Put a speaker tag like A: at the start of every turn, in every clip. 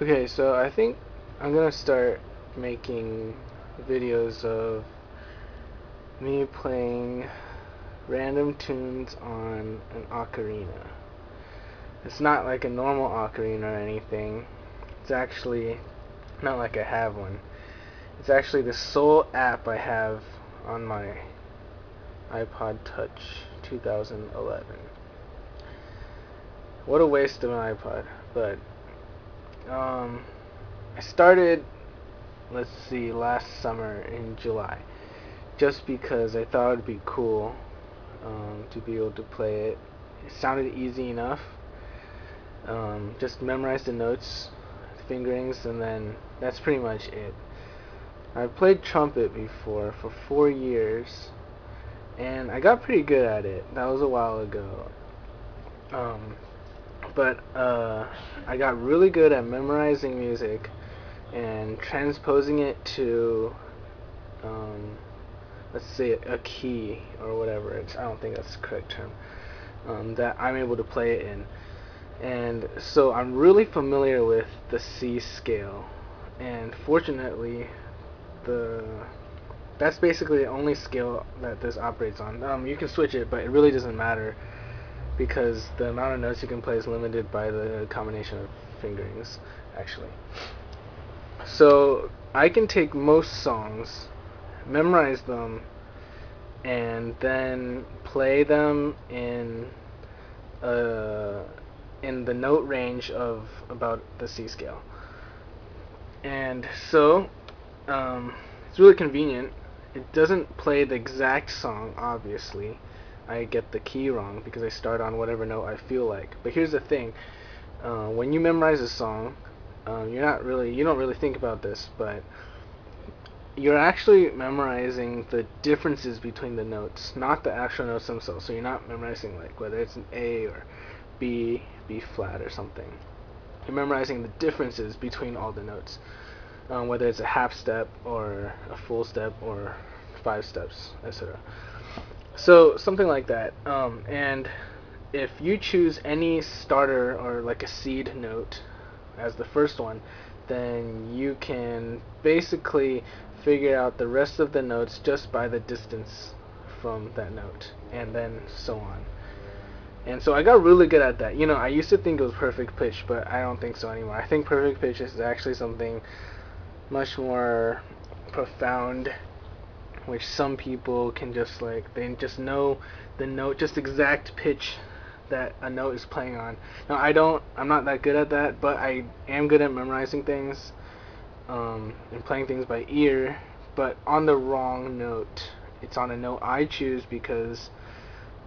A: Okay, so I think I'm gonna start making videos of me playing random tunes on an ocarina. It's not like a normal ocarina or anything. It's actually not like I have one. It's actually the sole app I have on my iPod Touch 2011. What a waste of an iPod. But I started, let's see, last summer in July, just because I thought it'd be cool to be able to play it. It sounded easy enough. Just memorize the notes, fingerings, and then that's pretty much it. I've played trumpet before for 4 years, and I got pretty good at it. That was a while ago. But I got really good at memorizing music and transposing it to, let's say, a key or whatever. I don't think that's the correct term. That I'm able to play it in. And so I'm really familiar with the C scale. And fortunately, the that's basically the only scale that this operates on. You can switch it, but it really doesn't matter because the amount of notes you can play is limited by the combination of fingerings, actually. So I can take most songs, memorize them, and then play them uh, in the note range of about the C scale. And so it's really convenient. It doesn't play the exact song, obviously. I get the key wrong because I start on whatever note I feel like. But here's the thing: when you memorize a song, you don't really think about this, but you're actually memorizing the differences between the notes, not the actual notes themselves. So you're not memorizing like whether it's an A or B, B flat or something. You're memorizing the differences between all the notes, whether it's a half step or a full step or 5 steps, etc. So something like that. And if you choose any starter or like a seed note as the first one, then you can basically figure out the rest of the notes just by the distance from that note, and then so on. And so I got really good at that. I used to think it was perfect pitch, but I don't think so anymore. I think perfect pitch is actually something much more profound, which some people can just they just know the note, just exact pitch that a note is playing on. Now I'm not that good at that, but I am good at memorizing things, and playing things by ear, but on the wrong note. It's on a note I choose because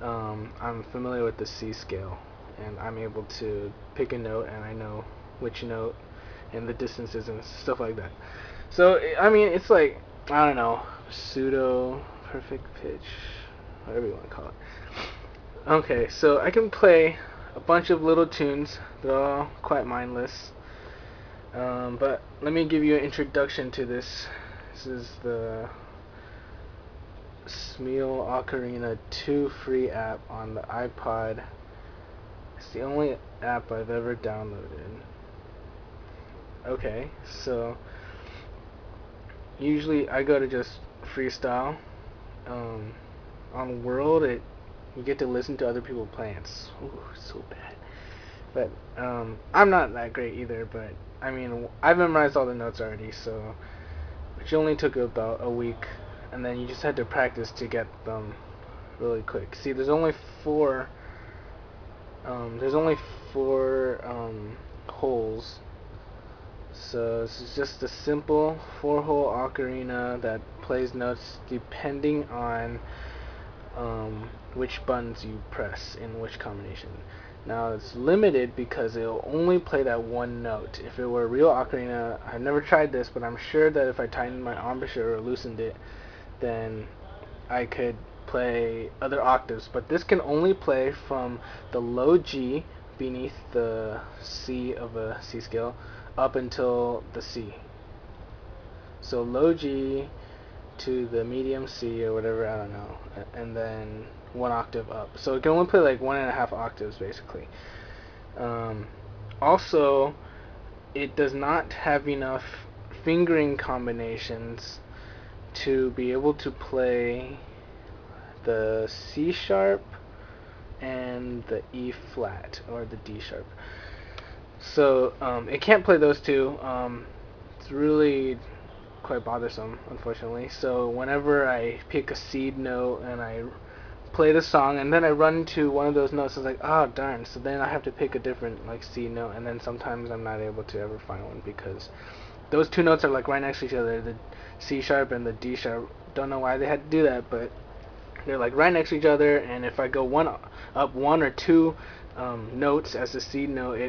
A: I'm familiar with the C scale, and I'm able to pick a note, and I know which note and the distances and stuff like that. So I mean, it's like, I don't know, pseudo perfect pitch, whatever you want to call it. Okay, so I can play a bunch of little tunes. They're all quite mindless. But let me give you an introduction to this. This is the Smule Ocarina 2 free app on the iPod. It's the only app I've ever downloaded. Okay, so usually I go to just freestyle. On World, you get to listen to other people playing. It's so bad. But I'm not that great either. But I mean, I've memorized all the notes already, so which only took about a week, and then you just had to practice to get them really quick. See, there's only four. There's only four holes. So this is just a simple 4-hole ocarina that plays notes depending on which buttons you press in which combination. Now it's limited because it'll only play that one note. If it were a real ocarina, I've never tried this, but I'm sure that if I tightened my embouchure or loosened it, then I could play other octaves. But this can only play from the low G beneath the C of a C scale up until the C. So low G to the medium C or whatever, I don't know, and then one octave up. So it can only play like 1.5 octaves basically. Also, it does not have enough fingering combinations to be able to play the C sharp and the E flat or the D sharp. So it can't play those two. It's really quite bothersome, unfortunately. So whenever I pick a seed note and I play the song and then I run to one of those notes, it's like, oh darn. So then I have to pick a different like C note, and then sometimes I'm not able to ever find one because those two notes are like right next to each other, the C sharp and the D sharp. Don't know why they had to do that, but they're like right next to each other, and if I go up one or two notes as a C note,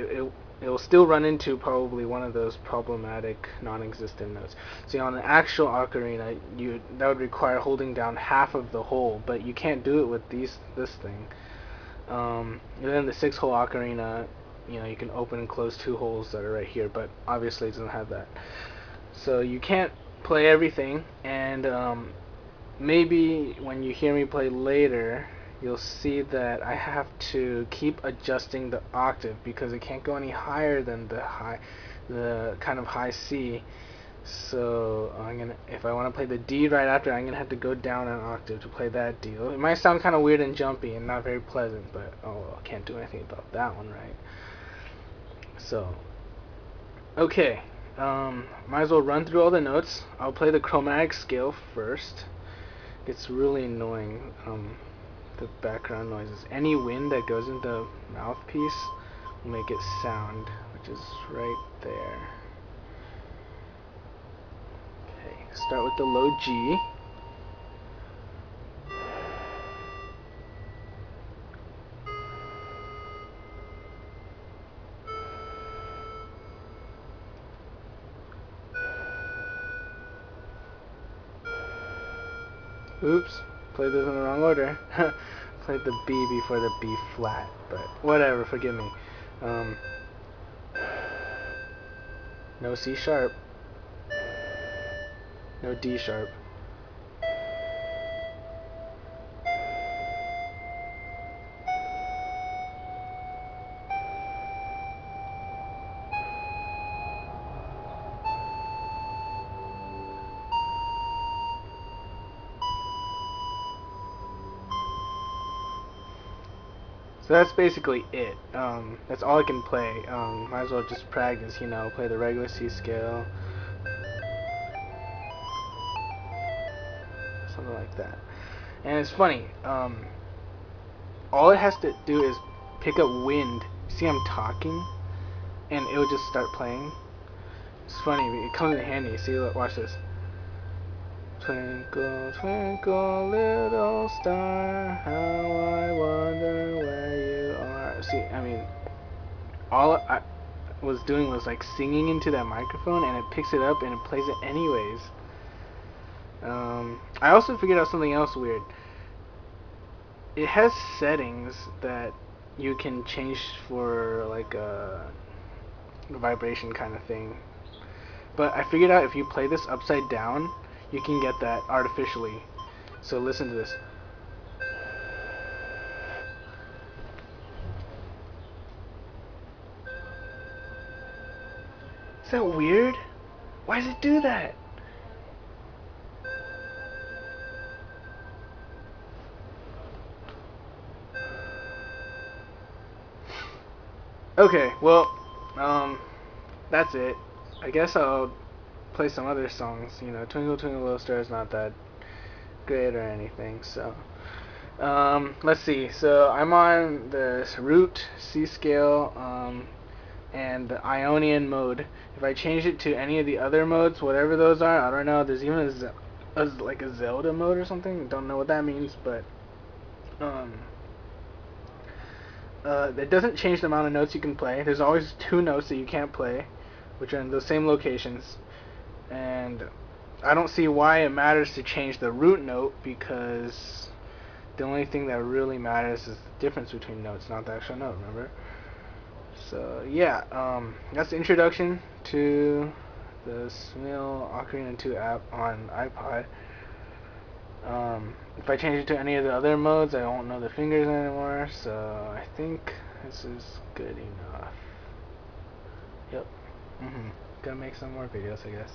A: it'll still run into probably one of those problematic non-existent notes. See, on an actual ocarina, that would require holding down half of the hole, but you can't do it with this thing. And then the 6-hole ocarina, you can open and close 2 holes that are right here, but obviously it doesn't have that. So you can't play everything, and maybe when you hear me play later, you'll see that I have to keep adjusting the octave because it can't go any higher than the kind of high C. So if I want to play the D right after, I'm gonna have to go down an octave to play that D. It might sound kind of weird and jumpy and not very pleasant, but I can't do anything about that one, right? So, okay, might as well run through all the notes. I'll play the chromatic scale first. It's really annoying. The background noises. Any wind that goes into the mouthpiece will make it sound, which is right there. Okay, start with the low G. Oops, played this in the wrong order. Played the B before the B flat, but whatever, forgive me. No C sharp. No D sharp. So that's basically it. That's all I can play. Might as well just practice, play the regular C scale, something like that. And it's funny. All it has to do is pick up wind. See, I'm talking, and it will just start playing. It's funny. It comes in handy. See, look, watch this. Twinkle, twinkle, little star, how I wonder where you are. See, I mean, all I was doing was like singing into that microphone, and it picks it up and it plays it anyways. I also figured out something else weird. It has settings that you can change for like a vibration kind of thing. But I figured out if you play this upside down, you can get that artificially. So listen to this. Is that weird? Why does it do that? Okay, well, that's it. I guess I'll play some other songs. Twinkle Twinkle Little Star is not that great or anything. So, let's see. So I'm on the root C scale, and the Ionian mode. If I change it to any of the other modes, whatever those are, I don't know. There's even like a Zelda mode or something. Don't know what that means, but it doesn't change the amount of notes you can play. There's always 2 notes that you can't play, which are in the same locations. And I don't see why it matters to change the root note, because the only thing that really matters is the difference between notes, not the actual note, remember? So yeah, that's the introduction to the Smule Ocarina 2 app on iPod. If I change it to any of the other modes, I won't know the fingers anymore, so I think this is good enough. Yep. Gonna make some more videos, I guess.